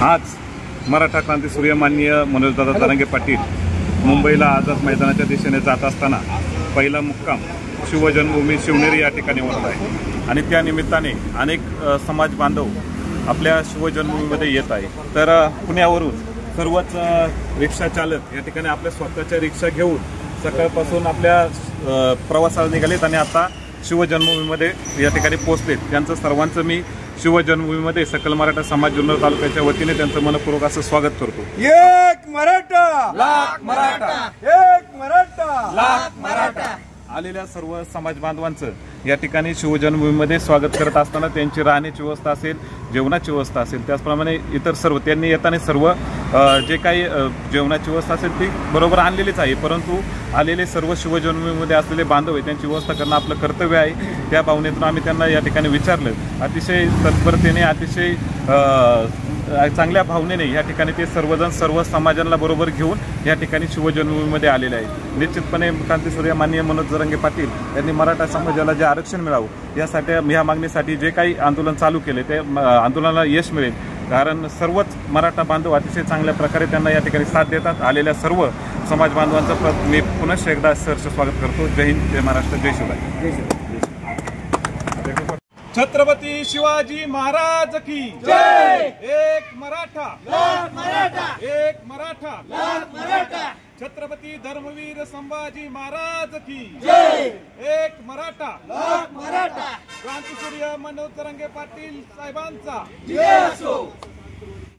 आज मराठा क्रांतीसूर्य माननीय मनोजदादा जरांगे पाटील मुंबईला आझाद मैदानाच्या दिशेने जात असताना पहिला मुक्काम शिवजन्मभूमी शिवनेरी या ठिकाणी होणार आहे आणि त्या निमित्ताने अनेक समाज बांधव आपल्या शिवजन्मभूमीमध्ये येत आहे। तर पुण्यावरून सर्वच रिक्षा चालक या ठिकाणी आपल्या स्वतःच्या रिक्षा घेऊन सकाळपासून आपल्या प्रवासाला निघालेत आणि आता शिवजन्मभूमीमध्ये या ठिकाणी पोहोचलेत। त्यांचं सर्वांचं मी शिवजन्मभूमीमध्ये सकल मराठा समाज जुन्नर तालुक्याच्या वतीने त्यांचं मनपूर्वक असं स्वागत करतो। एक मराठा लाख मराठा, एक मराठा लाख मराठा। आलेल्या सर्व समाज बांधवांचं या ठिकाणी शिवजन्मभूमीमध्ये स्वागत करत असताना त्यांची राहण्याची व्यवस्था असेल, जेवणाची व्यवस्था असेल, त्याचप्रमाणे इतर सर्व त्यांनी येताना सर्व जे काही जेवणाची व्यवस्था असेल ती बरोबर आणलेलीच आहे। परंतु आलेले सर्व शिवजन्मभूमीमध्ये असलेले बांधव आहे त्यांची व्यवस्था करणं आपलं कर्तव्य आहे। त्या भावनेतून आम्ही त्यांना या ठिकाणी विचारलं। अतिशय तत्परतेने अतिशय चांगल्या भावनेने या ठिकाणी ते सर्वजण सर्व समाजाला बरोबर घेऊन या ठिकाणी शिवजन्मभूमीमध्ये आलेले आहेत। निश्चितपणे क्रांतीसूर्य माननीय मनोज जरांगे पाटील यांनी मराठा समाजाला जे आरक्षण मिळावं यासाठी या मागणीसाठी जे काही आंदोलन चालू केले ते आंदोलनाला यश मिळेल, कारण सर्वच मराठा बांधव अतिशय चांगल्या प्रकारे त्यांना या ठिकाणी साथ देतात। आलेल्या सर्व समाज बांधवांचं मी पुनश्च एकदा सहर्ष स्वागत करतो। जय हिंद, जय महाराष्ट्र, जय शिवराय। छत्रपती शिवाजी महाराज की जय। एक मराठा लाख मराठा, एक मराठा लाख मराठा। छत्रपती धर्मवीर संभाजी महाराज की जय। एक मराठा लाख मराठा। क्रांतीसूर्य मनोज जरांगे पाटील साहेबांचा जय असो।